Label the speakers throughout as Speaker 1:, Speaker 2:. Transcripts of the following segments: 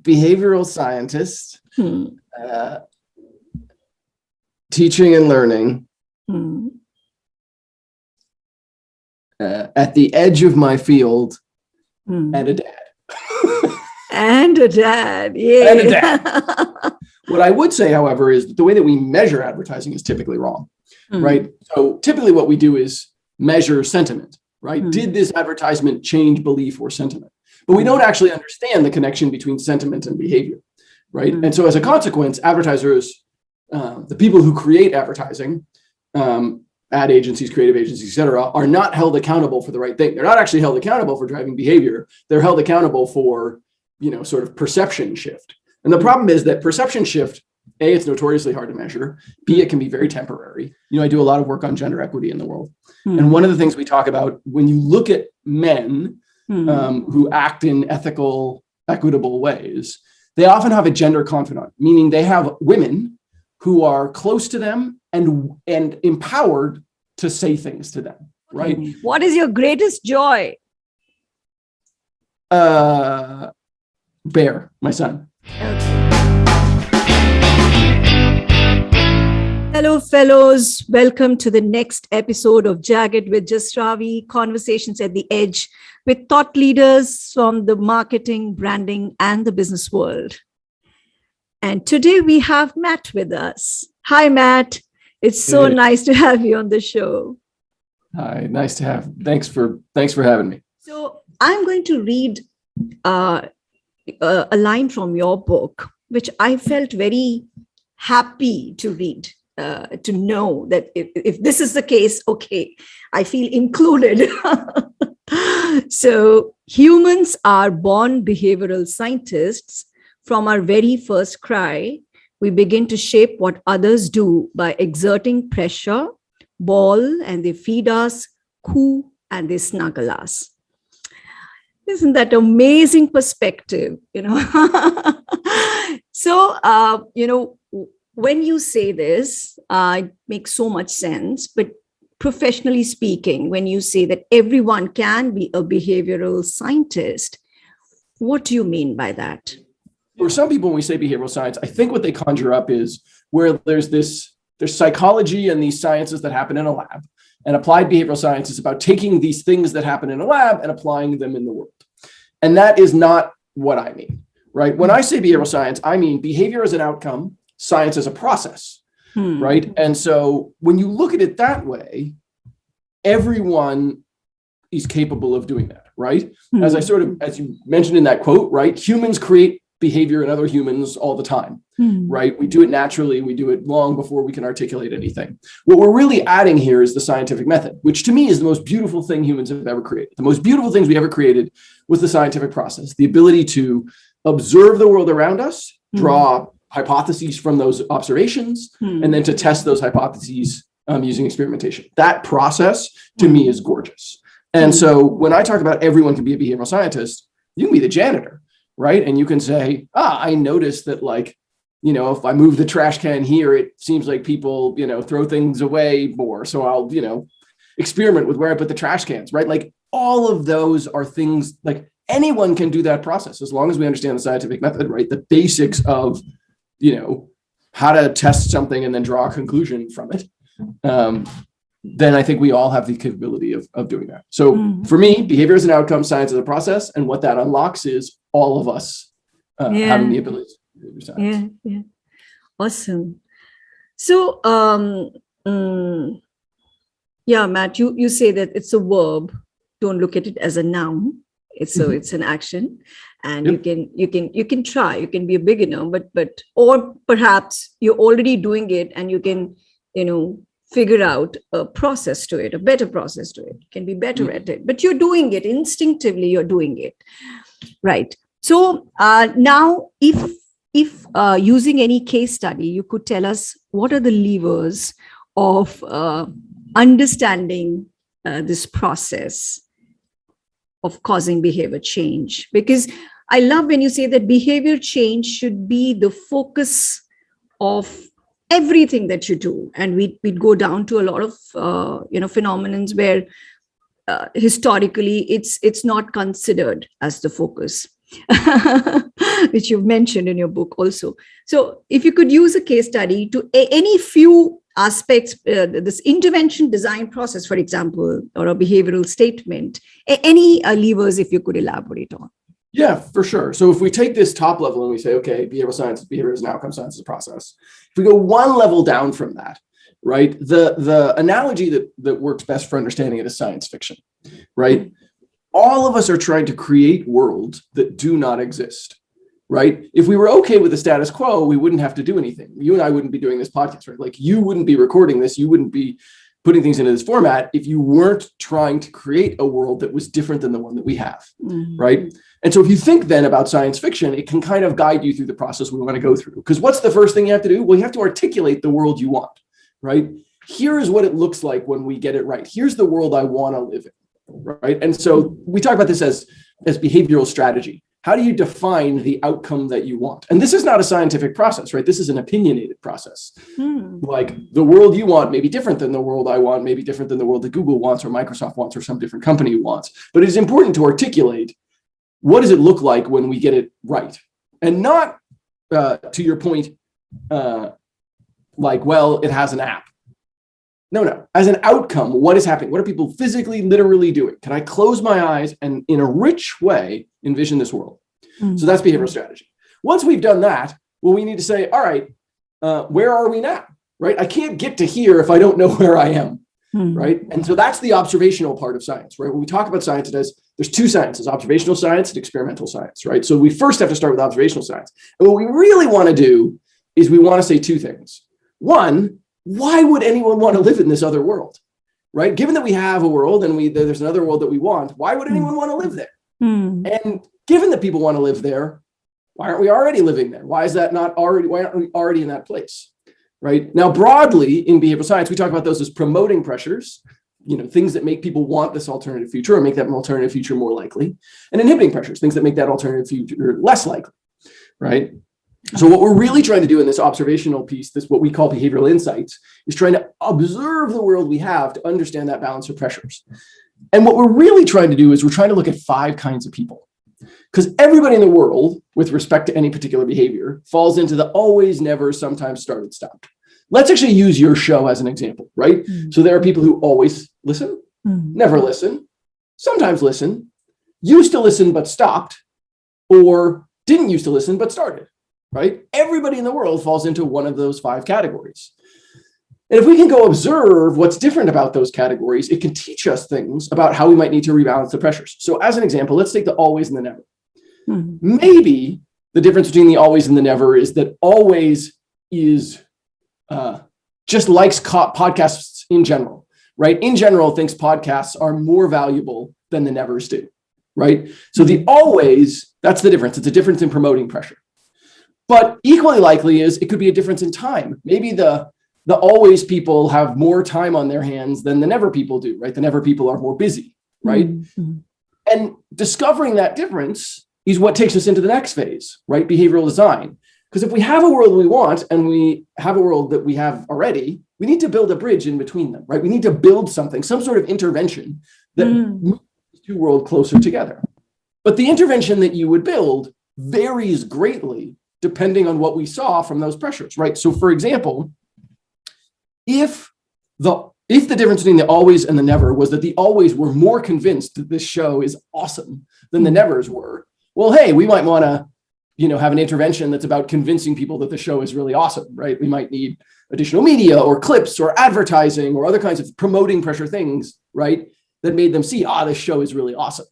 Speaker 1: behavioral scientist, teaching and learning, at the edge of my field, and a dad.
Speaker 2: And a dad, yeah.
Speaker 1: And a dad. What I would say, however, is that the way that we measure advertising is typically wrong, right? So typically what we do is measure sentiment, right? Did this advertisement change belief or sentiment? But we don't actually understand the connection between sentiment and behavior, right? And so as a consequence, advertisers, the people who create advertising, ad agencies, creative agencies, et cetera, are not held accountable for the right thing. They're not actually held accountable for driving behavior. They're held accountable for, sort of perception shift. And the problem is that perception shift, A, it's notoriously hard to measure. B, it can be very temporary. I do a lot of work on gender equity in the world. And one of the things we talk about when you look at men who act in ethical, equitable ways, they often have a gender confidant, meaning they have women who are close to them and empowered to say things to them, right?
Speaker 2: What is your greatest joy?
Speaker 1: Bear, my son.
Speaker 2: Hello, fellows. Welcome to the next episode of Jagged with Just Ravi, Conversations at the Edge with thought leaders from the marketing, branding, and the business world. And today we have Matt with us. Hi, Matt. It's so nice to have you on the show.
Speaker 1: Hi, nice to have. Thanks for having me.
Speaker 2: So I'm going to read a line from your book, which I felt very happy to read, to know that if this is the case, okay, I feel included. So humans are born behavioral scientists. From our very first cry, we begin to shape what others do by exerting pressure, ball, and they feed us, coo, and they snuggle us. Isn't that amazing perspective? So, when you say this, it makes so much sense. But professionally speaking, when you say that everyone can be a behavioral scientist, what do you mean by that?
Speaker 1: For some people, when we say behavioral science, I think what they conjure up is where there's psychology and these sciences that happen in a lab, and applied behavioral science is about taking these things that happen in a lab and applying them in the world. And that is not what I mean, right? When I say behavioral science, I mean behavior as an outcome, science as a process, right? And so when you look at it that way, everyone is capable of doing that, right? As you mentioned in that quote, right? Humans create behavior in other humans all the time, right? We do it naturally. We do it long before we can articulate anything. What we're really adding here is the scientific method, which to me is the most beautiful thing humans have ever created. The most beautiful things we ever created was the scientific process, the ability to observe the world around us, draw hypotheses from those observations, and then to test those hypotheses using experimentation. That process to me is gorgeous. And so when I talk about everyone can be a behavioral scientist, you can be the janitor, right? And you can say, I noticed that if I move the trash can here, it seems like people, throw things away more. So I'll, experiment with where I put the trash cans, right? Like all of those are things like anyone can do that process as long as we understand the scientific method, right? The basics of, how to test something and then draw a conclusion from it. Then I think we all have the capability of doing that. So for me, behavior is an outcome, science is a process. And what that unlocks is all of us having the ability to do science.
Speaker 2: Yeah. Awesome. So, Matt, you say that it's a verb. Don't look at it as a noun. It's an action, and you can try. You can be a beginner, but or perhaps you're already doing it, and you can figure out a process to it, a better process to it. You can be better at it, but you're doing it instinctively. You're doing it, right? So now, if using any case study, you could tell us what are the levers of understanding this process of causing behavior change. Because I love when you say that behavior change should be the focus of everything that you do. And we'd go down to a lot of, phenomenons where historically it's not considered as the focus. which you've mentioned in your book also. So if you could use a case study to any few aspects, this intervention design process, for example, or a behavioral statement, any levers, if you could elaborate on.
Speaker 1: Yeah, for sure. So if we take this top level and we say, okay, behavioral science, behavior is an outcome, science is a process. If we go one level down from that, right, the analogy that works best for understanding it is science fiction, right? All of us are trying to create worlds that do not exist, right? If we were okay with the status quo, we wouldn't have to do anything. You and I wouldn't be doing this podcast, right? Like you wouldn't be recording this. You wouldn't be putting things into this format if you weren't trying to create a world that was different than the one that we have, right? And so if you think then about science fiction, it can kind of guide you through the process we want to go through. Because what's the first thing you have to do? Well, you have to articulate the world you want, right? Here is what it looks like when we get it right. Here's the world I want to live in, right? And so we talk about this as behavioral strategy. How do you define the outcome that you want? And this is not a scientific process, right? This is an opinionated process. Like the world you want may be different than the world I want, maybe different than the world that Google wants or Microsoft wants or some different company wants. But it is important to articulate what does it look like when we get it right? And not, to your point, like, well, it has an app. No. As an outcome, what is happening? What are people physically, literally doing? Can I close my eyes and in a rich way envision this world? So that's behavioral strategy. Once we've done that, well, we need to say, all right, where are we now? Right? I can't get to here if I don't know where I am. Right? And so that's the observational part of science, right? When we talk about science, there's two sciences, observational science and experimental science, right? So we first have to start with observational science. And what we really want to do is we want to say two things. One, why would anyone want to live in this other world, right? Given that we have a world and there's another world that we want, why would anyone want to live there? And given that people want to live there, why aren't we already living there? Why aren't we already in that place, right? Now, broadly in behavioral science, we talk about those as promoting pressures, things that make people want this alternative future or make that alternative future more likely, and inhibiting pressures, things that make that alternative future less likely, right? So what we're really trying to do in this observational piece, this what we call behavioral insights, is trying to observe the world we have to understand that balance of pressures. And what we're really trying to do is we're trying to look at 5 kinds of people. Because everybody in the world, with respect to any particular behavior, falls into the always, never, sometimes, started, stopped. Let's actually use your show as an example, right? So there are people who always listen, never listen, sometimes listen, used to listen but stopped, or didn't used to listen but started. Right? Everybody in the world falls into one of those 5 categories. And if we can go observe what's different about those categories, it can teach us things about how we might need to rebalance the pressures. So as an example, let's take the always and the never. Maybe the difference between the always and the never is that always is just likes podcasts in general, right? In general, thinks podcasts are more valuable than the nevers do, right? So the always, that's the difference. It's a difference in promoting pressure. But equally likely is it could be a difference in time. Maybe the always people have more time on their hands than the never people do, right? The never people are more busy, right? And discovering that difference is what takes us into the next phase, right? Behavioral design. Because if we have a world we want and we have a world that we have already, we need to build a bridge in between them, right? We need to build something, some sort of intervention that moves these 2 worlds closer together. But the intervention that you would build varies greatly depending on what we saw from those pressures, right? So for example, if the difference between the always and the never was that the always were more convinced that this show is awesome than the nevers were, well, hey, we might want to, have an intervention that's about convincing people that the show is really awesome, right? We might need additional media or clips or advertising or other kinds of promoting pressure things, right? That made them see, this show is really awesome.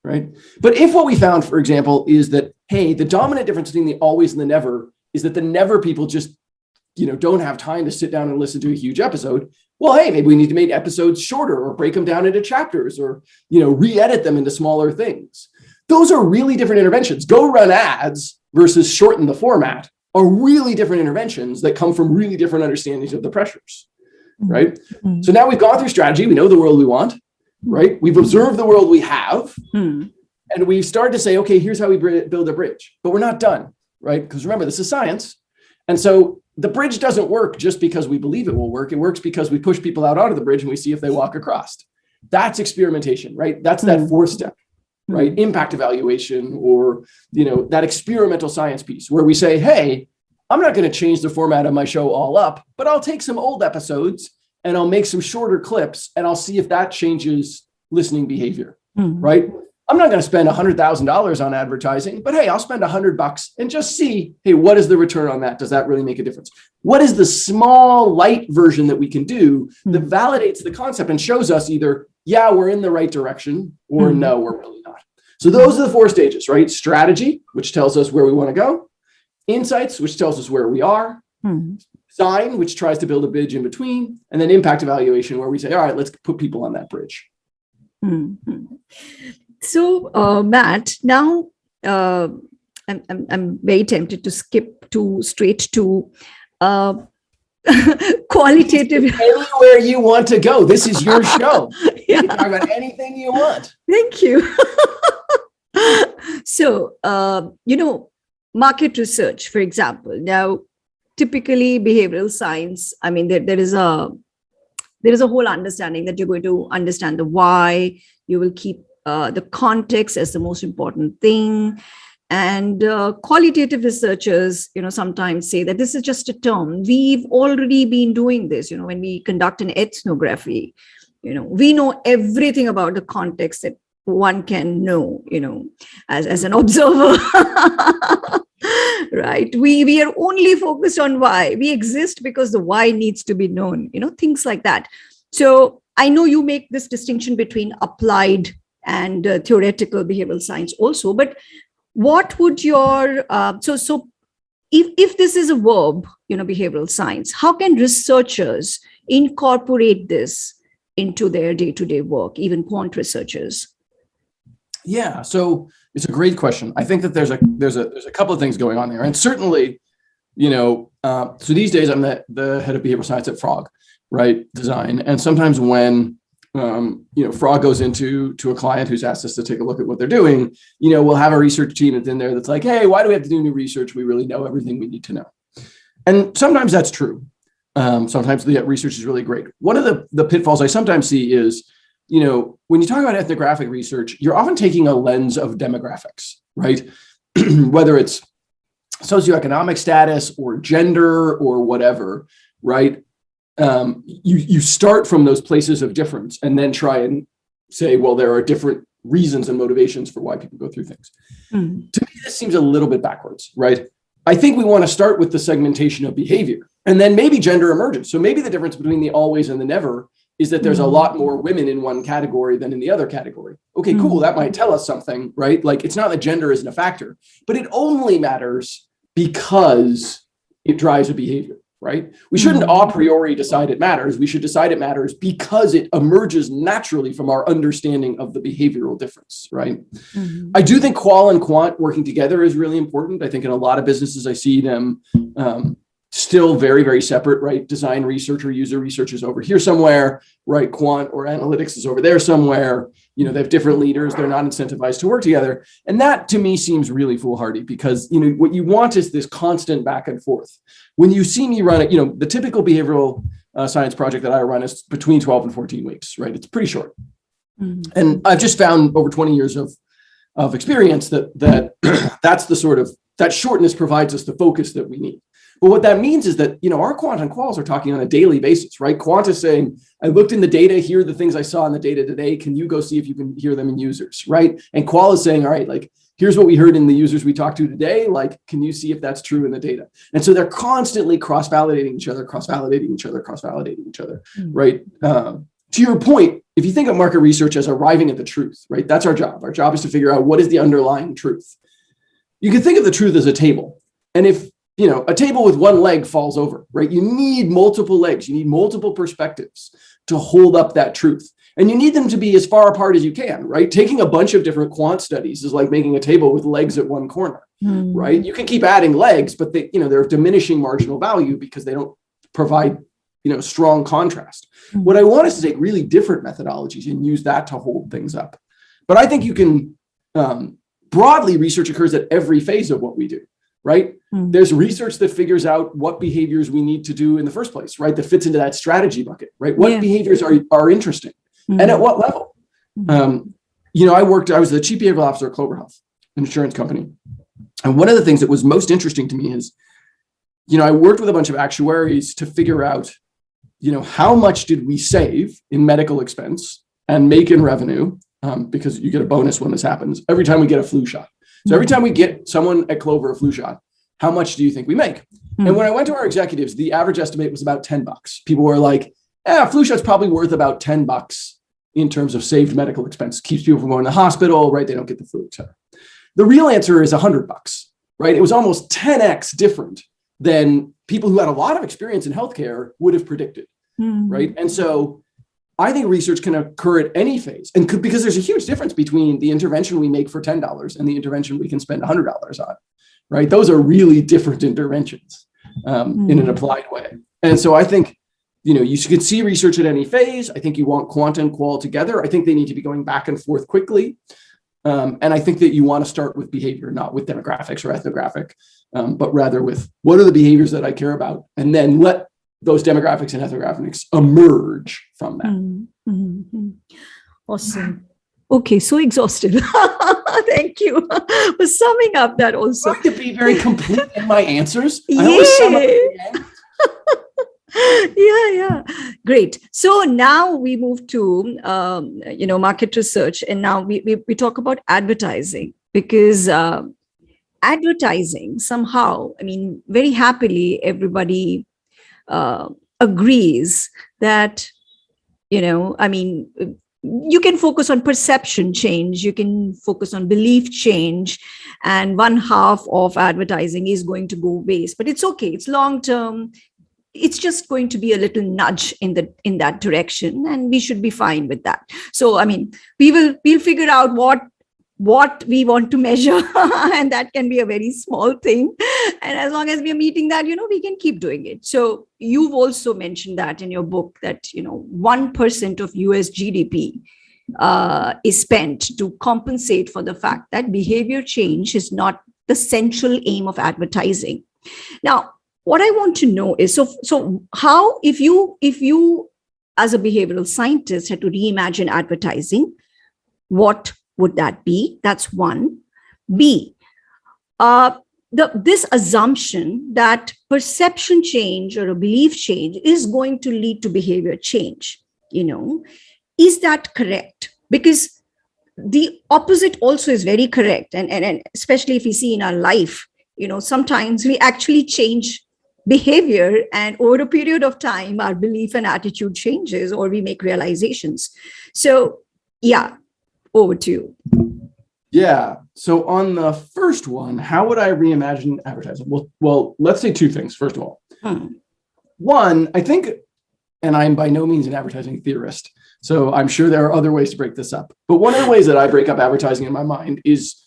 Speaker 1: Right. But if what we found, for example, is that, hey, the dominant difference between the always and the never is that the never people just, don't have time to sit down and listen to a huge episode. Well, hey, maybe we need to make episodes shorter or break them down into chapters or, re-edit them into smaller things. Those are really different interventions. Go run ads versus shorten the format are really different interventions that come from really different understandings of the pressures. Right. So now we've gone through strategy. We know the world we want. Right? We've observed the world we have, and we've started to say, okay, here's how we build a bridge. But we're not done, right? Because remember, this is science. And so the bridge doesn't work just because we believe it will work. It works because we push people out onto the bridge and we see if they walk across. That's experimentation, right? That's that 4th step. right? Impact evaluation, or, that experimental science piece where we say, hey, I'm not going to change the format of my show all up, but I'll take some old episodes and I'll make some shorter clips and I'll see if that changes listening behavior, right? I'm not going to spend $100,000 on advertising, but hey, I'll spend $100 and just see, hey, what is the return on that? Does that really make a difference? What is the small light version that we can do that validates the concept and shows us either, yeah, we're in the right direction, or no, we're really not. So those are the 4 stages, right? Strategy, which tells us where we want to go. Insights, which tells us where we are. Design, which tries to build a bridge in between. And then impact evaluation, where we say, all right, let's put people on that bridge.
Speaker 2: So, Matt, now I'm very tempted to skip straight to qualitative.
Speaker 1: Anywhere you want to go. This is your show. You can talk about anything you want.
Speaker 2: Thank you. So, market research, for example. Now, typically behavioral science, I mean, there is a whole understanding that you're going to understand the why. You will keep the context as the most important thing. And qualitative researchers, sometimes say that this is just a term. We've already been doing this, when we conduct an ethnography, we know everything about the context that one can know, as an observer, right? We are only focused on why. We exist because the why needs to be known, things like that. So I know you make this distinction between applied and theoretical behavioral science also, but what would your, so if this is a verb, behavioral science, how can researchers incorporate this into their day-to-day work, even quant researchers?
Speaker 1: Yeah, so it's a great question. I think that there's a couple of things going on there, and certainly, so these days I'm the head of behavioral science at Frog, right? Design, and sometimes when Frog goes into a client who's asked us to take a look at what they're doing, we'll have a research team that's in there that's like, hey, why do we have to do new research? We really know everything we need to know, and sometimes that's true. Sometimes the research is really great. One of the pitfalls I sometimes see is, when you talk about ethnographic research, you're often taking a lens of demographics, right? Whether it's socioeconomic status or gender or whatever, right? You start from those places of difference and then try and say, well, there are different reasons and motivations for why people go through things. To me, this seems a little bit backwards, right? I think we want to start with the segmentation of behavior, and then maybe gender emerges. So maybe the difference between the always and the never is that there's a lot more women in one category than in the other category. Okay, cool. That might tell us something, right? Like, it's not that gender isn't a factor, but it only matters because it drives a behavior, right? We shouldn't a priori decide it matters. We should decide it matters because it emerges naturally from our understanding of the behavioral difference, right? I do think qual and quant working together is really important. I think in a lot of businesses, I see them still very, very separate, right? Design research or user research is over here somewhere, right? Quant or analytics is over there somewhere. They have different leaders. They're not incentivized to work together. And that to me seems really foolhardy because, what you want is this constant back and forth. When you see me run it, the typical behavioral science project that I run is between 12 and 14 weeks, right? It's pretty short. And I've just found over 20 years of experience that that's the sort of, that shortness provides us the focus that we need. But what that means is that, our quant and quals are talking on a daily basis, right? Quant is saying, I looked in the data, here are the things I saw in the data today. Can you go see if you can hear them in users, right? And qual is saying, all right, like, here's what we heard in the users we talked to today. Like, can you see if that's true in the data? And so they're constantly cross-validating each other, right? To your point, if you think of market research as arriving at the truth, right? That's our job. Our job is to figure out what is the underlying truth. You can think of the truth as a table. And if a table with one leg falls over, right? You need multiple legs. You need multiple perspectives to hold up that truth. And you need them to be as far apart as you can, right? Taking a bunch of different quant studies is like making a table with legs at one corner, right? You can keep adding legs, but they're of diminishing marginal value because they don't provide, strong contrast. What I want is to take really different methodologies and use that to hold things up. But I think you can, broadly, research occurs at every phase of what we do. Right? There's research that figures out what behaviors we need to do in the first place, right? That fits into that strategy bucket, right? What behaviors are interesting and at what level? I was the chief behavioral officer at Clover Health, an insurance company. And one of the things that was most interesting to me is, I worked with a bunch of actuaries to figure out, how much did we save in medical expense and make in revenue, because you get a bonus when this happens, every time we get a flu shot. So every time we get someone at Clover a flu shot, how much do you think we make? And when I went to our executives, the average estimate was about $10. People were like, flu shot's probably worth about $10 in terms of saved medical expense. Keeps people from going to the hospital, right? They don't get the flu, et cetera. The real answer is $100, right? It was almost 10x different than people who had a lot of experience in healthcare would have predicted, right? And so I think research can occur at any phase, and because there's a huge difference between the intervention we make for $10 and the intervention we can spend $100 on, right? Those are really different interventions in an applied way. And so I think, you can see research at any phase. I think you want quant and qual together. I think they need to be going back and forth quickly. And I think that you want to start with behavior, not with demographics or ethnographic, but rather with what are the behaviors that I care about, and then let those demographics and ethnographics emerge from that.
Speaker 2: Awesome. Okay, so exhausted. Thank you for summing up that also.
Speaker 1: I like to be very complete in my answers. I always sum up at the end.
Speaker 2: Yeah. Great. So now we move to, market research. And now we talk about advertising, because advertising somehow, very happily, everybody agrees that, you can focus on perception change, you can focus on belief change, and one half of advertising is going to go waste. But it's okay. It's long term. It's just going to be a little nudge in that direction, and we should be fine with that. So, we'll figure out what we want to measure, and that can be a very small thing. And as long as we are meeting that, we can keep doing it. So you've also mentioned that in your book that, 1% of US GDP is spent to compensate for the fact that behavior change is not the central aim of advertising. Now, what I want to know is, so how, if you as a behavioral scientist had to reimagine advertising, what would that be? That's one. B, this assumption that perception change or a belief change is going to lead to behavior change, is that correct? Because the opposite also is very correct. And especially if we see in our life, sometimes we actually change behavior, and over a period of time, our belief and attitude changes, or we make realizations. So, over to you.
Speaker 1: Yeah. So on the first one, how would I reimagine advertising? Well, let's say two things. First of all, one, I think, and I'm by no means an advertising theorist, so I'm sure there are other ways to break this up. But one of the ways that I break up advertising in my mind is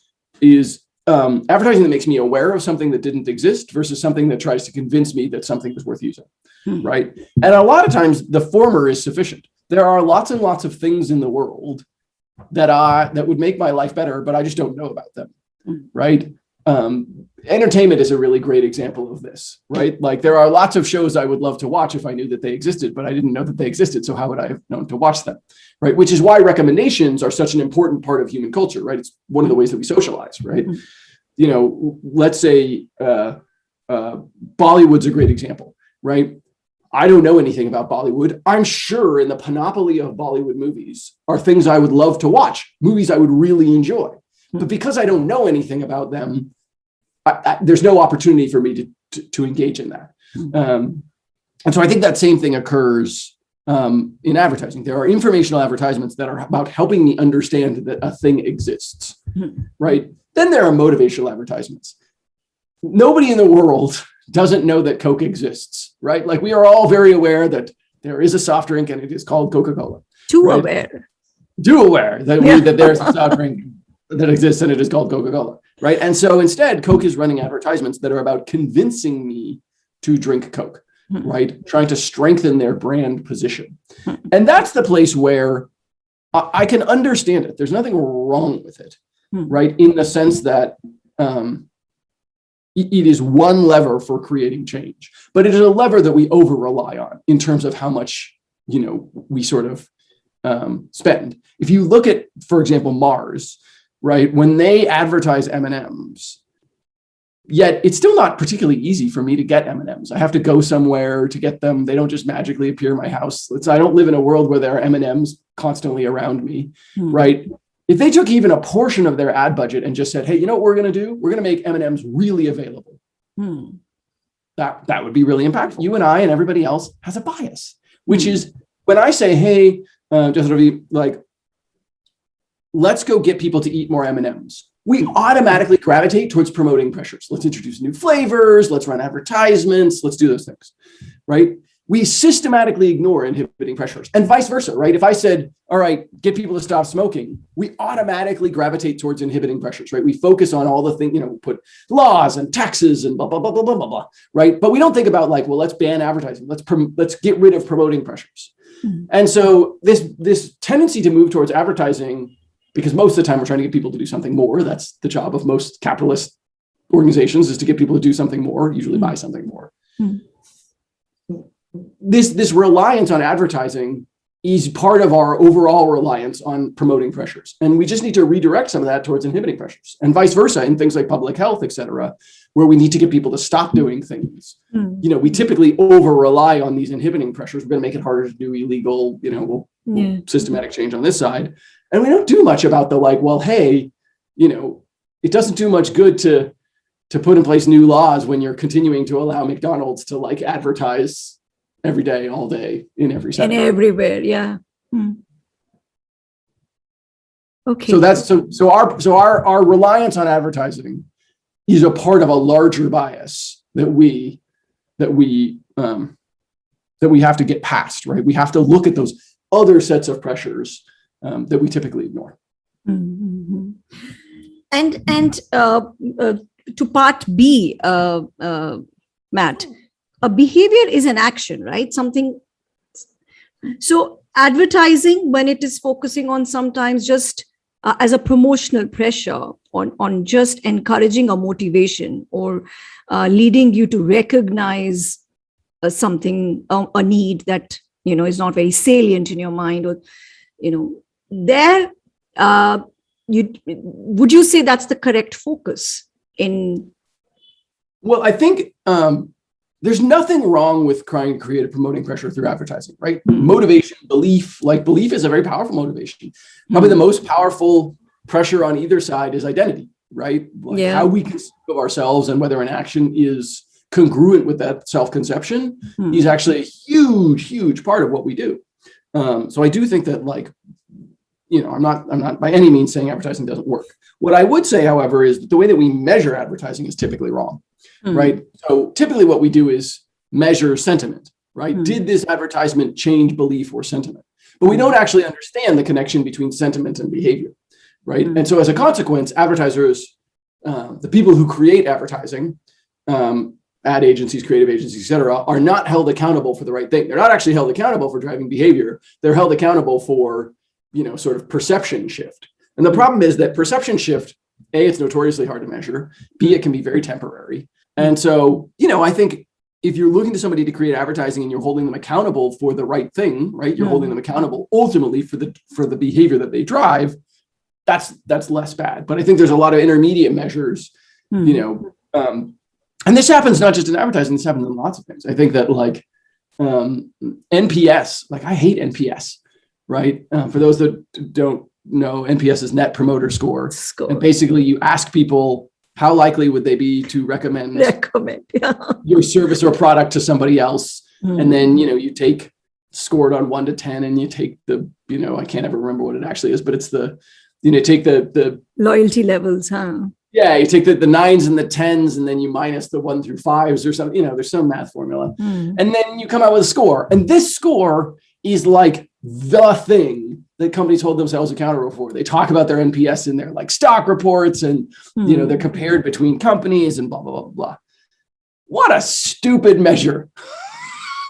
Speaker 1: advertising that makes me aware of something that didn't exist versus something that tries to convince me that something was worth using, right? And a lot of times the former is sufficient. There are lots and lots of things in the world that would make my life better, but I just don't know about them, right? Entertainment is a really great example of this, right? Like there are lots of shows I would love to watch if I knew that they existed, but I didn't know that they existed. So how would I have known to watch them, right? Which is why recommendations are such an important part of human culture, right? It's one of the ways that we socialize, right? Let's say Bollywood's a great example, right? I don't know anything about Bollywood. I'm sure in the panoply of Bollywood movies are things I would love to watch, movies I would really enjoy. But because I don't know anything about them, there's no opportunity for me to engage in that. And so I think that same thing occurs in advertising. There are informational advertisements that are about helping me understand that a thing exists, right? Then there are motivational advertisements. Nobody in the world doesn't know that Coke exists, right? Like we are all very aware that there is a soft drink and it is called Coca-Cola. Too aware that there's a soft drink that exists and it is called Coca-Cola, right? And so instead, Coke is running advertisements that are about convincing me to drink Coke, right? Trying to strengthen their brand position. And that's the place where I can understand it. There's nothing wrong with it, right? In the sense that it is one lever for creating change, but it is a lever that we over rely on in terms of how much, we sort of spend. If you look at, for example, Mars, right, when they advertise M&Ms, yet it's still not particularly easy for me to get M&Ms. I have to go somewhere to get them. They don't just magically appear in my house. I don't live in a world where there are M&Ms constantly around me, right? If they took even a portion of their ad budget and just said, hey, you know what we're going to do? We're going to make M&Ms really available. That would be really impactful. You and I and everybody else has a bias, which is when I say, hey, just like, let's go get people to eat more M&Ms. We automatically gravitate towards promoting pressures. Let's introduce new flavors. Let's run advertisements. Let's do those things, right? We systematically ignore inhibiting pressures and vice versa, right? If I said, all right, get people to stop smoking, we automatically gravitate towards inhibiting pressures, right? We focus on all the things, put laws and taxes and blah, blah, blah, blah, blah, blah, blah, right? But we don't think about like, well, let's ban advertising. Let's get rid of promoting pressures. And so this tendency to move towards advertising, because most of the time we're trying to get people to do something more. That's the job of most capitalist organizations, is to get people to do something more, usually buy something more. This reliance on advertising is part of our overall reliance on promoting pressures. And we just need to redirect some of that towards inhibiting pressures, and vice versa in things like public health, et cetera, where we need to get people to stop doing things. We typically over rely on these inhibiting pressures. We're going to make it harder to do illegal, we'll systematic change on this side. And we don't do much about the like, well, hey, it doesn't do much good to put in place new laws when you're continuing to allow McDonald's to like advertise every day, all day, in every sector.
Speaker 2: And everywhere, yeah. Okay.
Speaker 1: So that's so our reliance on advertising is a part of a larger bias that we have to get past, right? We have to look at those other sets of pressures that we typically ignore.
Speaker 2: And to part B, Matt, a behavior is an action, right? Something. So advertising, when it is focusing on sometimes just as a promotional pressure on just encouraging a motivation or leading you to recognize something, a need that, is not very salient in your mind, or, there, would you say that's the correct focus in?
Speaker 1: Well, I think there's nothing wrong with trying to create a promoting pressure through advertising, right? Motivation, belief is a very powerful motivation. Probably the most powerful pressure on either side is identity, right? Like how we conceive of ourselves and whether an action is congruent with that self-conception is actually a huge, huge part of what we do. So I do think that I'm not by any means saying advertising doesn't work. What I would say, however, is that the way that we measure advertising is typically wrong, right? So typically what we do is measure sentiment, right? Did this advertisement change belief or sentiment? But we don't actually understand the connection between sentiment and behavior, right? And so as a consequence, advertisers, the people who create advertising, ad agencies, creative agencies, et cetera, are not held accountable for the right thing. They're not actually held accountable for driving behavior. They're held accountable for, sort of perception shift. And the problem is that perception shift, A, it's notoriously hard to measure. B, it can be very temporary. And so, I think if you're looking to somebody to create advertising and you're holding them accountable for the right thing, right? You're holding them accountable ultimately for the behavior that they drive. That's less bad. But I think there's a lot of intermediate measures, and this happens not just in advertising, this happens in lots of things. I think that NPS, I hate NPS, right? For those that don't know, NPS is Net Promoter Score. And basically you ask people, how likely would they be to recommend your service or product to somebody else? And then, you take scored on 1 to 10 and you take the, I can't ever remember what it actually is, but it's take the
Speaker 2: loyalty levels, huh?
Speaker 1: Yeah, you take the 9s and the 10s, and then you minus the 1 through 5s or something. There's some math formula. And then you come out with a score. And this score is like the thing that companies hold themselves accountable for. They talk about their NPS in their stock reports, and they're compared between companies and blah, blah, blah, blah. What a stupid measure.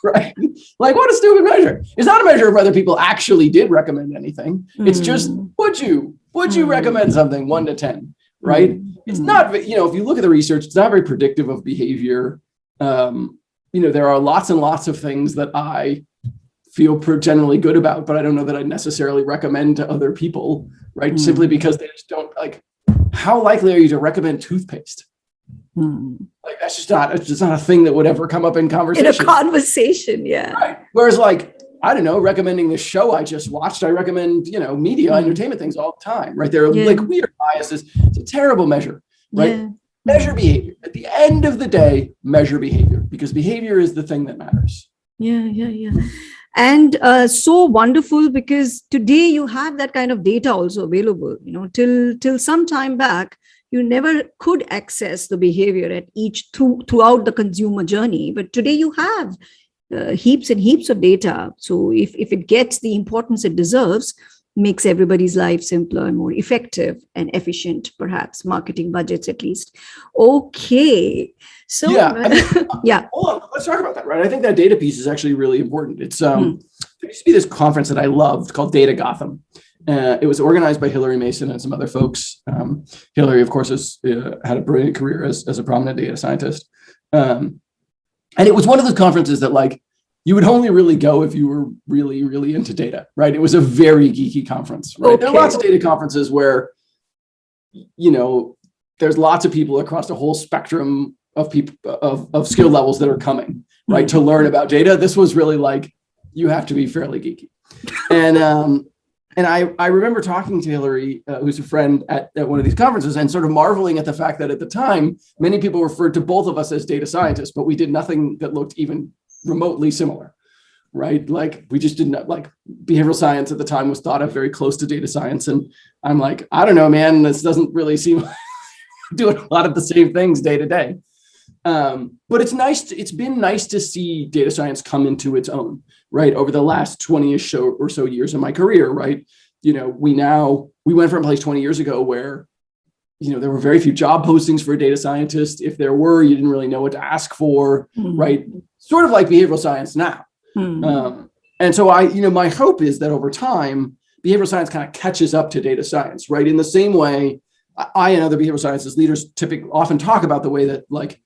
Speaker 1: Right? What a stupid measure. It's not a measure of whether people actually did recommend anything. It's just, would you recommend something 1 to 10? Right? It's not, if you look at the research, it's not very predictive of behavior. There are lots and lots of things that I feel generally good about, but I don't know that I necessarily recommend to other people, right? Simply because they just don't like, how likely are you to recommend toothpaste? Like, that's just not, it's just not a thing that would ever come up in conversation.
Speaker 2: In a conversation, yeah.
Speaker 1: Right. Whereas like, I don't know, recommending the show I just watched, I recommend, media, entertainment things all the time, right? There are like weird biases. It's a terrible measure, right?
Speaker 2: Yeah.
Speaker 1: Measure behavior. At the end of the day, measure behavior, because behavior is the thing that matters.
Speaker 2: Yeah. And so wonderful, because today you have that kind of data also available. Till some time back, you never could access the behavior at throughout the consumer journey. But today you have heaps and heaps of data. So if it gets the importance it deserves, makes everybody's life simpler and more effective and efficient, perhaps using budgets at least. Okay. So
Speaker 1: yeah. Hold on, let's talk about that, right? I think that data piece is actually really important. It's there used to be this conference that I loved called Data Gotham. It was organized by Hillary Mason and some other folks. Hillary, of course, has had a brilliant career as a prominent data scientist. And it was one of those conferences that like you would only really go if you were really, really into data, right? It was a very geeky conference, right? Okay. There are lots of data conferences where, there's lots of people across a whole spectrum of people of skill levels that are coming, right, to learn about data. This was really like, you have to be fairly geeky. And I remember talking to Hillary, who's a friend at one of these conferences, and sort of marveling at the fact that at the time, many people referred to both of us as data scientists, but we did nothing that looked even remotely similar, right? Like we just didn't like behavioral science at the time was thought of very close to data science. And I'm like, I don't know, man, this doesn't really seem like doing a lot of the same things day to day. But it's been nice to see data science come into its own, right? Over the last 20-ish or so years of my career, right? We went from a place 20 years ago where, there were very few job postings for a data scientist. If there were, you didn't really know what to ask for, right? Sort of like behavioral science now. And so my hope is that over time, behavioral science kind of catches up to data science, right? In the same way, I and other behavioral sciences leaders typically often talk about the way that like,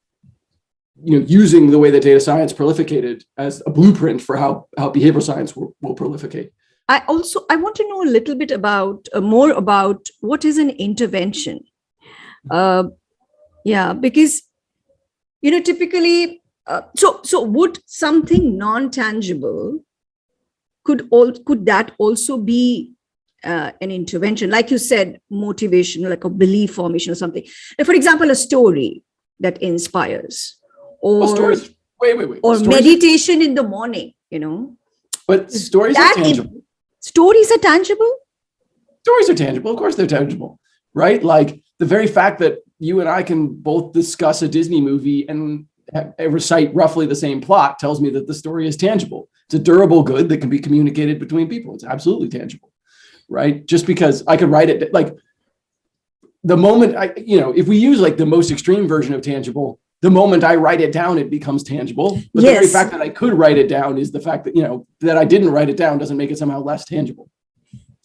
Speaker 1: using the way that data science prolificated as a blueprint for how behavioral science will prolificate.
Speaker 2: I want to know a little bit more about what is an intervention. Because, typically, so would something non-tangible, could that also be an intervention? Like you said, motivation, like a belief formation or something. Like, for example, a story that inspires. Or
Speaker 1: stories. Wait.
Speaker 2: Or stories, meditation in the morning,
Speaker 1: But stories are tangible.
Speaker 2: Stories are tangible?
Speaker 1: Stories are tangible. Of course they're tangible, right? Like the very fact that you and I can both discuss a Disney movie and recite roughly the same plot tells me that the story is tangible. It's a durable good that can be communicated between people. It's absolutely tangible, right? Just because I could write it, like the moment if we use like the most extreme version of tangible, the moment I write it down, it becomes tangible. But the very fact that I could write it down is the fact that, that I didn't write it down doesn't make it somehow less tangible.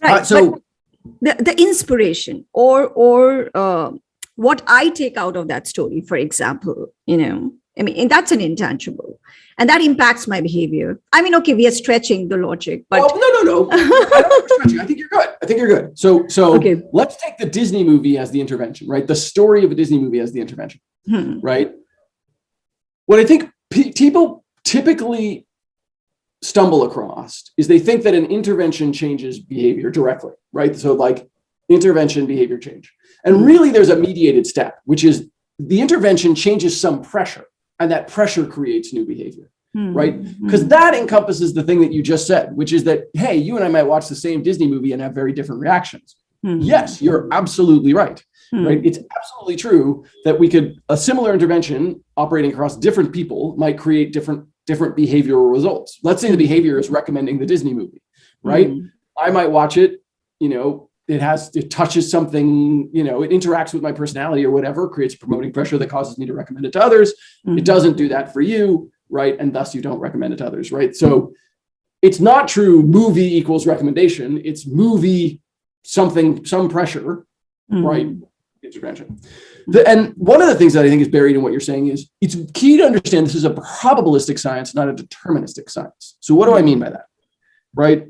Speaker 2: Right. So the inspiration or what I take out of that story, for example, and that's an intangible. And that impacts my behavior. I mean, okay, we are stretching the logic, but...
Speaker 1: Oh, no. I don't think we're stretching. I think you're good. So okay. Let's take the Disney movie as the intervention, right? The story of a Disney movie as the intervention, right? What I think people typically stumble across is they think that an intervention changes behavior directly, right? So like intervention, behavior change. And really there's a mediated step, which is the intervention changes some pressure, and that pressure creates new behavior, right? Because that encompasses the thing that you just said, which is that, hey, you and I might watch the same Disney movie and have very different reactions. Yes, you're absolutely right. Right? It's absolutely true that a similar intervention operating across different people might create different behavioral results. Let's say the behavior is recommending the Disney movie, right? I might watch it, it touches something, it interacts with my personality or whatever, creates promoting pressure that causes me to recommend it to others. It doesn't do that for you, right? And thus you don't recommend it to others, right? So it's not true movie equals recommendation. It's movie something, some pressure, right? Intervention. And one of the things that I think is buried in what you're saying is it's key to understand this is a probabilistic science, not a deterministic science. So what do I mean by that? right?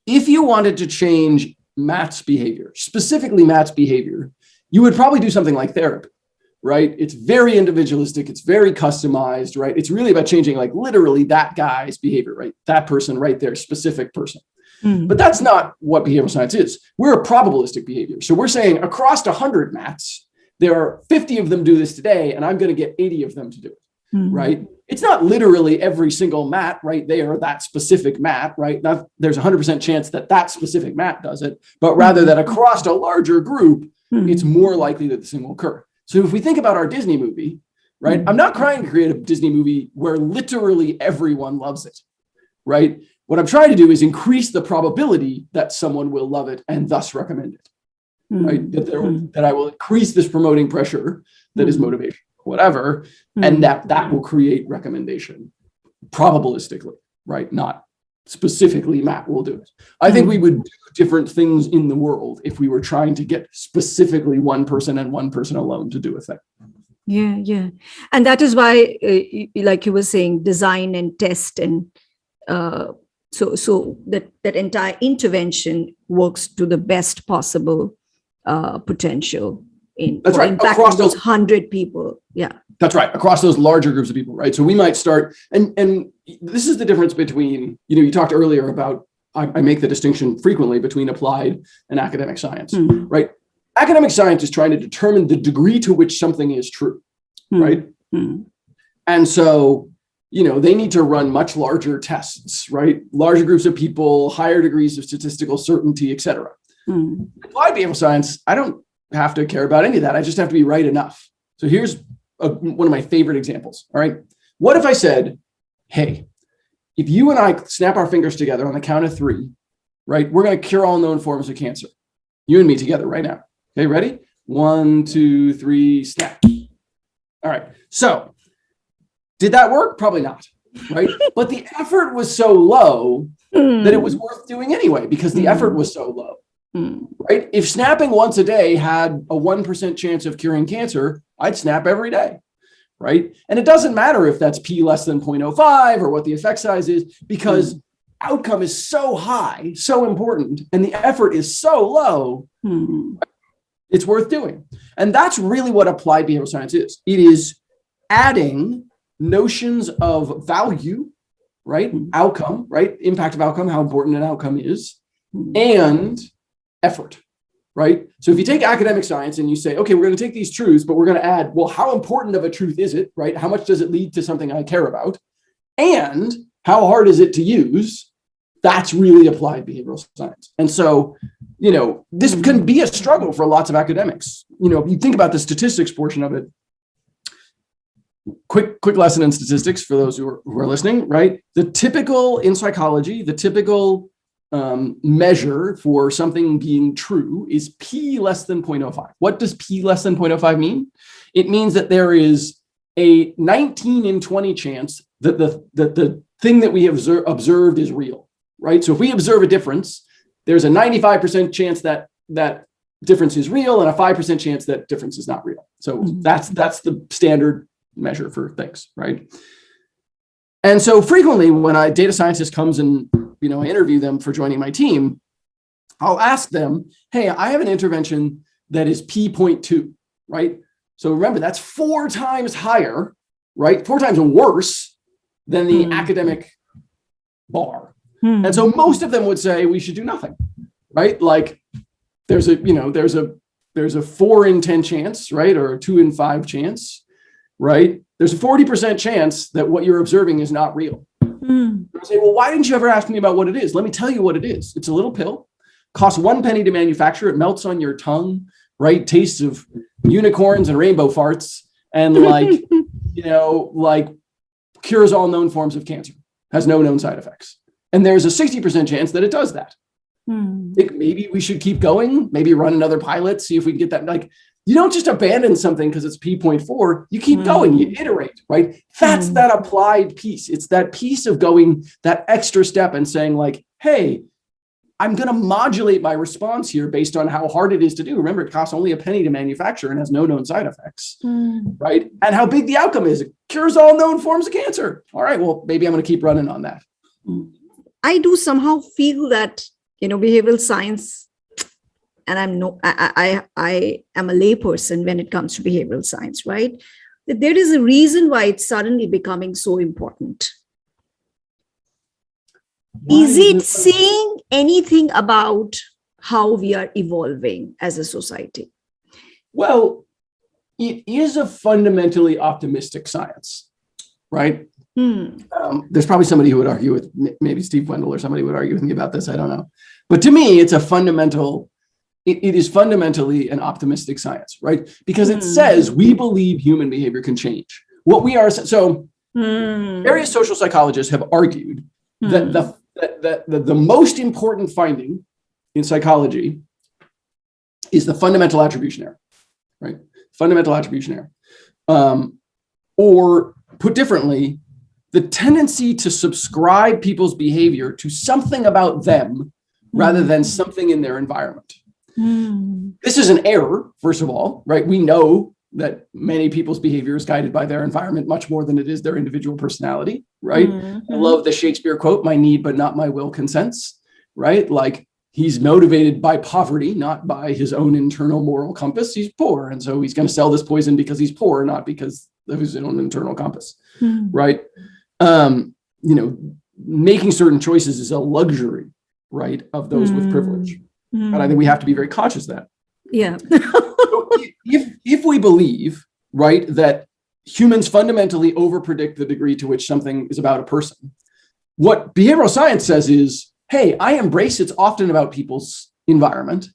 Speaker 1: If you wanted to change Matt's behavior, specifically Matt's behavior, you would probably do something like therapy, right? It's very individualistic. It's very customized, right? It's really about changing like literally that guy's behavior, right? That person right there, specific person. But that's not what behavioral science is. We're a probabilistic behavior. So we're saying across 100 Matts, there are 50 of them do this today, and I'm going to get 80 of them to do it, right? It's not literally every single Matt right there, that specific Matt, right? Not, there's 100% chance that that specific Matt does it, but rather that across a larger group, it's more likely that this thing will occur. So if we think about our Disney movie, right? I'm not trying to create a Disney movie where literally everyone loves it, right? What I'm trying to do is increase the probability that someone will love it and thus recommend it, right? That I will increase this promoting pressure that is motivation, whatever, and that will create recommendation probabilistically, right? Not specifically Matt will do it. I think we would do different things in the world if we were trying to get specifically one person and one person alone to do a thing.
Speaker 2: Yeah. And that is why, like you were saying, design and test and so that entire intervention works to the best possible potential in impacting those 100 people. Yeah.
Speaker 1: That's right. Across those larger groups of people, right? So we might start, and this is the difference between, you talked earlier about, I make the distinction frequently between applied and academic science, right? Academic science is trying to determine the degree to which something is true, right? And so, they need to run much larger tests, right? Larger groups of people, higher degrees of statistical certainty, et cetera. Applied behavioral science, I don't have to care about any of that. I just have to be right enough. So here's one of my favorite examples. All right. What if I said, hey, if you and I snap our fingers together on the count of 3, right, we're going to cure all known forms of cancer. You and me together right now. Okay, ready? 1, 2, 3, snap. All right. So did that work? Probably not. Right. But the effort was so low that it was worth doing anyway, because the effort was so low. Right. If snapping once a day had a 1% chance of curing cancer, I'd snap every day. Right. And it doesn't matter if that's P less than 0.05 or what the effect size is, because outcome is so high, so important, and the effort is so low, it's worth doing. And that's really what applied behavioral science is. It is adding notions of value, right? Outcome, right? Impact of outcome, how important an outcome is, and effort, right? So if you take academic science and you say, okay, we're going to take these truths, but we're going to add, well, how important of a truth is it, right? How much does it lead to something I care about? And how hard is it to use? That's really applied behavioral science. And so, this can be a struggle for lots of academics. If you think about the statistics portion of it, quick lesson in statistics for those who are listening, right? In psychology, the typical measure for something being true is P less than 0.05. What does P less than 0.05 mean? It means that there is a 19 in 20 chance that the thing that we have observed is real, right? So if we observe a difference, there's a 95% chance that difference is real and a 5% chance that difference is not real. So that's the standard measure for things, right? And so frequently when a data scientist comes and, I interview them for joining my team, I'll ask them, hey, I have an intervention that is P.2, right? So remember, that's 4 times higher, right? 4 times worse than the academic bar. And so most of them would say we should do nothing, right? Like there's a 4 in 10 chance, right? Or a 2 in 5 chance, right? There's a 40% chance that what you're observing is not real. I say, well, why didn't you ever ask me about what it is? Let me tell you what it is. It's a little pill, costs 1 penny to manufacture. It melts on your tongue, right? Tastes of unicorns and rainbow farts, and cures all known forms of cancer, has no known side effects. And there's a 60% chance that it does that. Think maybe we should keep going, maybe run another pilot, see if we can get that. Like, you don't just abandon something because it's P.4, you keep going, you iterate, right? That's that applied piece. It's that piece of going that extra step and saying like, hey, I'm going to modulate my response here based on how hard it is to do. Remember, it costs only 1 penny to manufacture and has no known side effects, right? And how big the outcome is. It cures all known forms of cancer. All right, well, maybe I'm going to keep running on that.
Speaker 2: I do somehow feel that, behavioral science, and I am a layperson when it comes to behavioral science, right? That there is a reason why it's suddenly becoming so important. Is it saying anything about how we are evolving as a society?
Speaker 1: Well, it is a fundamentally optimistic science, right? There's probably somebody who would argue with, maybe Steve Wendell or somebody would argue with me about this. I don't know. But to me, it's it is fundamentally an optimistic science, right? Because it says we believe human behavior can change. What we are, so various social psychologists have argued that the most important finding in psychology is the fundamental attribution error, right? Fundamental attribution error. Or put differently, the tendency to subscribe people's behavior to something about them rather than something in their environment. This is an error, first of all, right? We know that many people's behavior is guided by their environment much more than it is their individual personality, right? I love the Shakespeare quote, "My need but not my will consents," right? Like, he's motivated by poverty, not by his own internal moral compass. He's poor, and so he's going to sell this poison because he's poor, not because of his own internal compass, right? Making certain choices is a luxury, right, of those with privilege. And I think we have to be very conscious of that.
Speaker 2: Yeah.
Speaker 1: So if we believe, right, that humans fundamentally overpredict the degree to which something is about a person, what behavioral science says is, hey, I embrace it's often about people's environment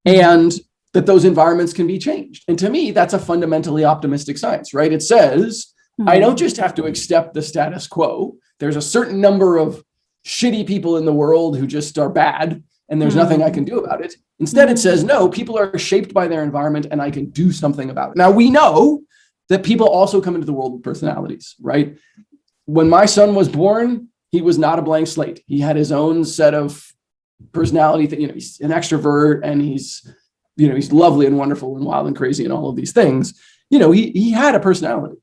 Speaker 1: and that those environments can be changed. And to me, that's a fundamentally optimistic science, right? It says, I don't just have to accept the status quo. There's a certain number of shitty people in the world who just are bad, and there's nothing I can do about it. Instead, it says, no, people are shaped by their environment and I can do something about it. Now, we know that people also come into the world with personalities, right? When my son was born, he was not a blank slate. He had his own set of personality. He's an extrovert and he's lovely and wonderful and wild and crazy and all of these things. He had a personality,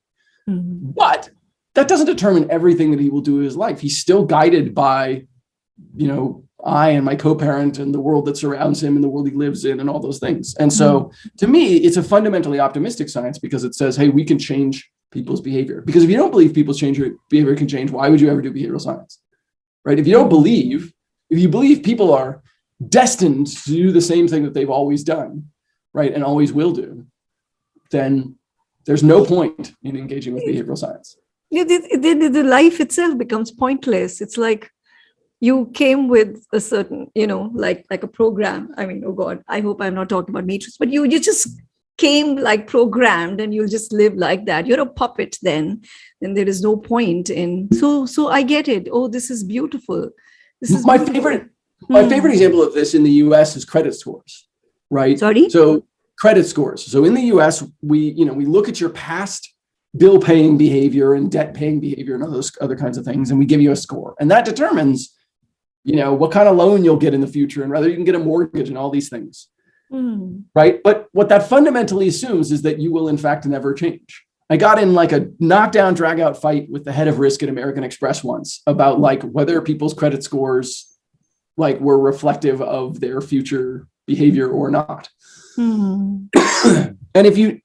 Speaker 1: but that doesn't determine everything that he will do in his life. He's still guided by, I and my co-parent and the world that surrounds him and the world he lives in and all those things. And so to me, it's a fundamentally optimistic science because it says, hey, we can change people's behavior. Because if you don't believe people's behavior can change, why would you ever do behavioral science? Right? If you believe people are destined to do the same thing that they've always done, right, and always will do, then there's no point in engaging with behavioral science.
Speaker 2: The life itself becomes pointless. It's like you came with a certain, like a program. I mean, oh God, I hope I'm not talking about Matrix, but you just came like programmed and you'll just live like that. You're a puppet then there is no point in. So I get it. Oh, this is beautiful. This is
Speaker 1: my favorite example of this in the US is credit scores, right?
Speaker 2: Sorry?
Speaker 1: So credit scores. So in the US, we look at your past bill paying behavior and debt paying behavior and all those other kinds of things, and we give you a score. And that determines, what kind of loan you'll get in the future and whether you can get a mortgage and all these things. Right. But what that fundamentally assumes is that you will, in fact, never change. I got in like a knockdown, drag out fight with the head of risk at American Express once about like whether people's credit scores like were reflective of their future behavior or not. And if you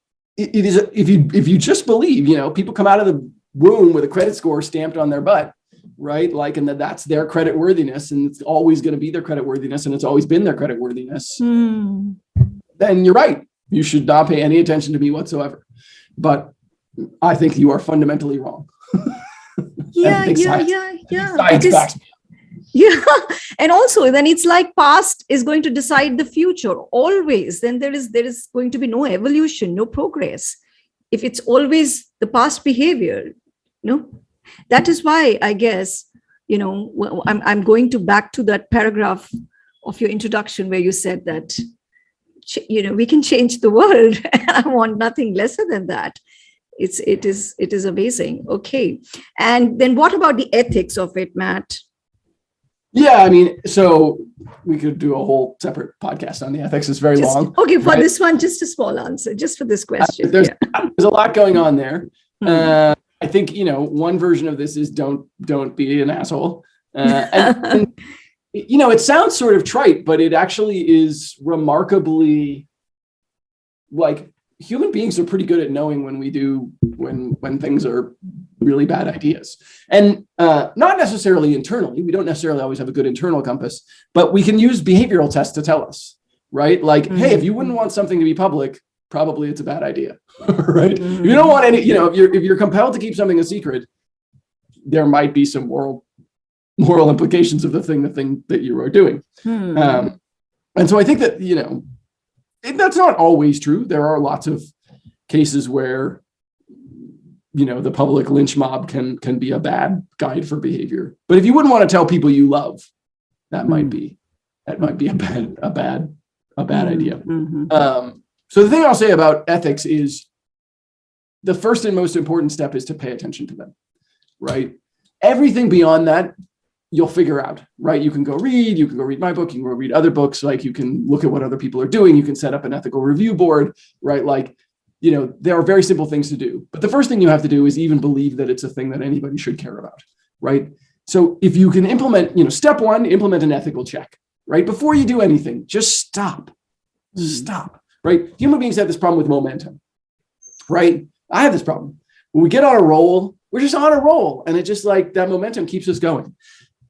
Speaker 1: just believe, people come out of the womb with a credit score stamped on their butt, right? Like, and that's their credit worthiness, and it's always going to be their credit worthiness, and it's always been their credit worthiness. Then you're right. You should not pay any attention to me whatsoever. But I think you are fundamentally wrong.
Speaker 2: Yeah.
Speaker 1: Science backs me.
Speaker 2: Yeah. And also then it's like past is going to decide the future always. Then there is going to be no evolution, no progress. If it's always the past behavior, that is why I guess, I'm going back to that paragraph of your introduction where you said that, we can change the world. I want nothing lesser than that. It is amazing. Okay. And then what about the ethics of it, Matt?
Speaker 1: Yeah, I mean, so we could do a whole separate podcast on the ethics. It's very long.
Speaker 2: Okay, for this one, just a small answer, just for this question.
Speaker 1: There's a lot going on there. I think, one version of this is don't be an asshole. And it sounds sort of trite, but it actually is remarkably, like, human beings are pretty good at knowing when things are really bad ideas. And not necessarily internally. We don't necessarily always have a good internal compass, but we can use behavioral tests to tell us, right? Like, hey, if you wouldn't want something to be public, probably it's a bad idea, right? If you don't want any, if you're compelled to keep something a secret, there might be some moral implications of the thing that you are doing. And so I think that, that's not always true. There are lots of cases where, the public lynch mob can be a bad guide for behavior. But if you wouldn't want to tell people you love, that might be a bad idea. So the thing I'll say about ethics is the first and most important step is to pay attention to them, right? Everything beyond that, you'll figure out, right? You can go read my book, you can go read other books, like you can look at what other people are doing, you can set up an ethical review board, right? Like, there are very simple things to do. But the first thing you have to do is even believe that it's a thing that anybody should care about, right? So if you can implement, step one, implement an ethical check, right? Before you do anything, just stop, right? Human beings have this problem with momentum, right? I have this problem. When we get on a roll, we're just on a roll, and it just like that momentum keeps us going.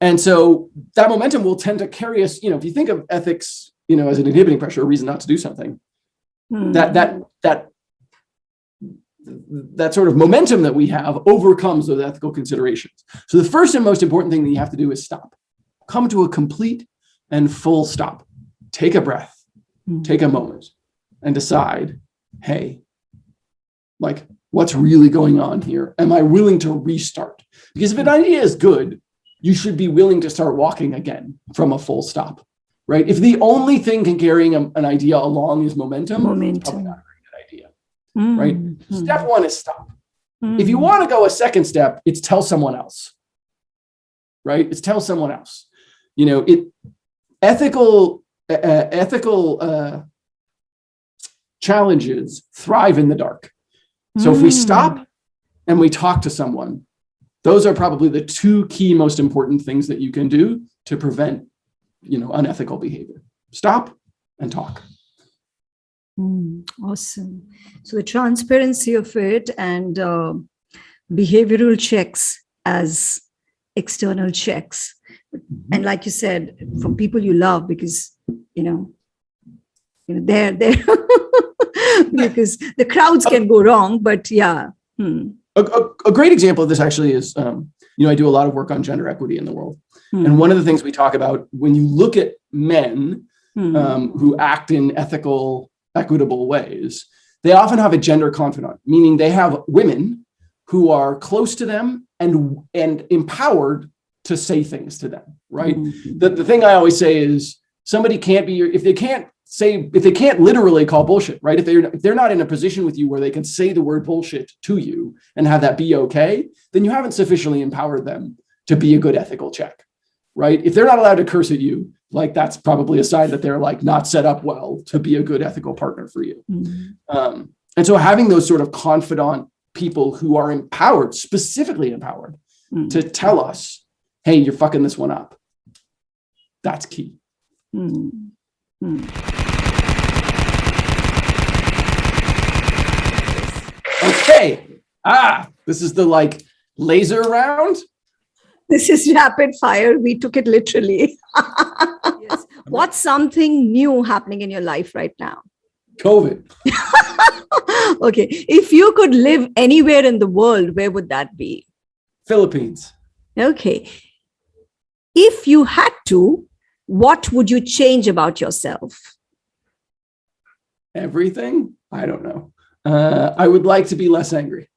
Speaker 1: And so that momentum will tend to carry us, if you think of ethics, as an inhibiting pressure, a reason not to do something, that sort of momentum that we have overcomes those ethical considerations. So the first and most important thing that you have to do is stop. Come to a complete and full stop. Take a breath, take a moment, and decide, hey, like, what's really going on here? Am I willing to restart? Because if an idea is good, you should be willing to start walking again from a full stop, right? If the only thing carrying an idea along is momentum, it's probably not a very good idea, right? Step one is stop. If you want to go a second step, it's tell someone else, right? It's tell someone else. Ethical challenges thrive in the dark. So if we stop and we talk to someone, those are probably the two key most important things that you can do to prevent, unethical behavior. Stop and talk.
Speaker 2: Awesome. So the transparency of it and behavioral checks as external checks. And like you said, from people you love, because, they're because the crowds can go wrong, but yeah.
Speaker 1: A great example of this actually is, I do a lot of work on gender equity in the world. And one of the things we talk about when you look at men who act in ethical, equitable ways, they often have a gender confidant, meaning they have women who are close to them and empowered to say things to them, right? The thing I always say is somebody can't be if they can't literally call bullshit, right? If they're not in a position with you where they can say the word bullshit to you and have that be okay, then you haven't sufficiently empowered them to be a good ethical check, right? If they're not allowed to curse at you, like that's probably a sign that they're like not set up well to be a good ethical partner for you. And so having those sort of confidant people who are empowered, specifically empowered to tell us, hey, you're fucking this one up. That's key. Okay. This is the laser round.
Speaker 2: This is rapid fire. We took it literally. Yes. What's something new happening in your life right now?
Speaker 1: COVID.
Speaker 2: Okay. If you could live anywhere in the world, where would that be?
Speaker 1: Philippines.
Speaker 2: Okay. If you had to, what would you change about yourself?
Speaker 1: Everything? I don't know. I would like to be less angry.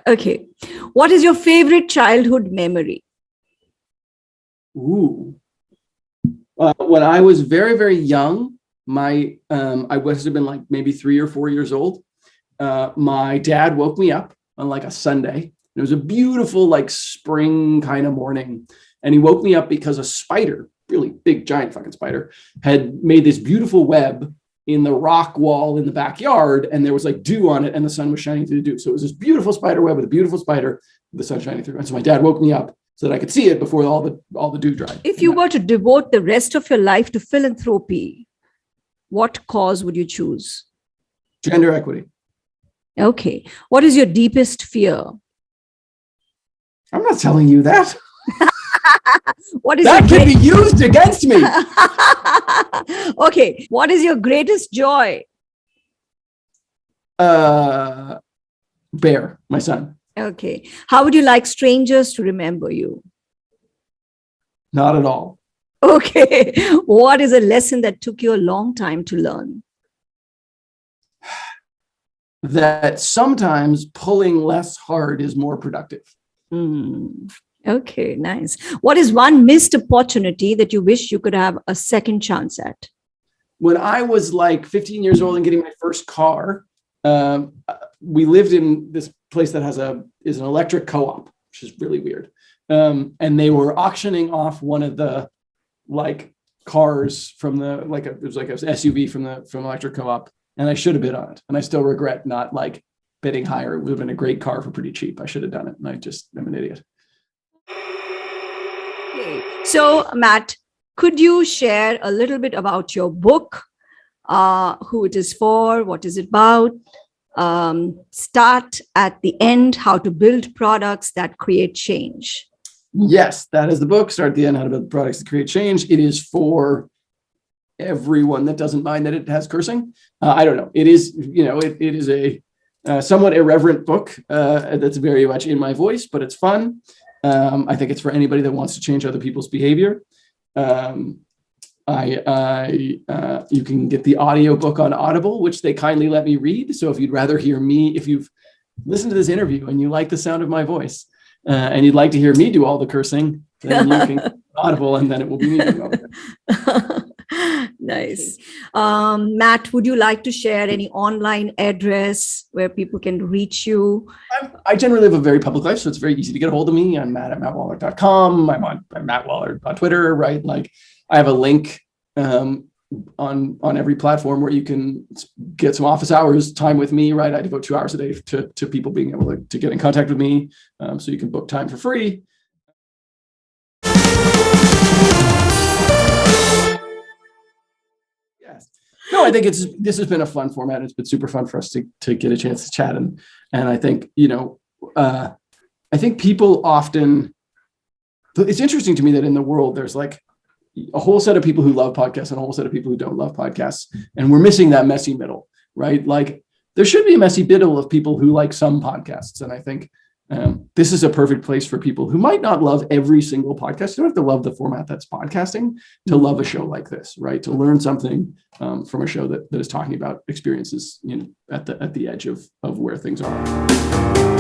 Speaker 2: Okay. What is your favorite childhood memory?
Speaker 1: Ooh. When I was very, very young, I must have been maybe 3 or 4 years old. My dad woke me up on a Sunday. It was a beautiful spring kind of morning. And he woke me up because a spider, really big, giant fucking spider, had made this beautiful web in the rock wall in the backyard. And there was dew on it and the sun was shining through the dew. So it was this beautiful spider web with a beautiful spider with the sun shining through. And so my dad woke me up so that I could see it before all the dew dried.
Speaker 2: If you were to devote the rest of your life to philanthropy, what cause would you choose?
Speaker 1: Gender equity.
Speaker 2: Okay. What is your deepest fear?
Speaker 1: I'm not telling you that.
Speaker 2: What is
Speaker 1: that can be used against me.
Speaker 2: Okay. What is your greatest joy?
Speaker 1: Bear, my son.
Speaker 2: Okay. How would you like strangers to remember you?
Speaker 1: Not at all.
Speaker 2: Okay. What is a lesson that took you a long time to learn?
Speaker 1: That sometimes pulling less hard is more productive.
Speaker 2: Okay, nice. What is one missed opportunity that you wish you could have a second chance at?
Speaker 1: When I was like 15 years old and getting my first car, we lived in this place that is an electric co-op, which is really weird. And they were auctioning off one of the like cars from it was like an SUV from electric co-op, and I should have bid on it. And I still regret not like bidding higher. It would have been a great car for pretty cheap. I should have done it. And I just am an idiot.
Speaker 2: Okay. So, Matt, could you share a little bit about your book, who it is for, what is it about, start at the end, how to build products that create change?
Speaker 1: Yes, that is the book, Start at the End, How to Build Products that Create Change. It is for everyone that doesn't mind that it has cursing. I don't know. It is, it is a somewhat irreverent book that's very much in my voice, but it's fun. I think it's for anybody that wants to change other people's behavior. You can get the audiobook on Audible, which they kindly let me read. So if you'd rather hear me, if you've listened to this interview and you like the sound of my voice and you'd like to hear me do all the cursing, then you can get Audible, and then it will be me doing all of it.
Speaker 2: Nice. Matt, would you like to share any online address where people can reach you?
Speaker 1: I generally live a very public life, so it's very easy to get a hold of me. I'm Matt at mattwallaert.com. I'm Matt Wallaert on Twitter, right? Like I have a link on every platform where you can get some office hours time with me, right? I devote 2 hours a day to people being able to get in contact with me, so you can book time for free. Yes. No, I think this has been a fun format. It's been super fun for us to get a chance to chat, and I think I think people often. It's interesting to me that in the world there's like a whole set of people who love podcasts and a whole set of people who don't love podcasts, and we're missing that messy middle, right? Like there should be a messy middle of people who like some podcasts, and I think this is a perfect place for people who might not love every single podcast. You don't have to love the format that's podcasting to love a show like this, right? To learn something from a show that is talking about experiences, at the edge of where things are.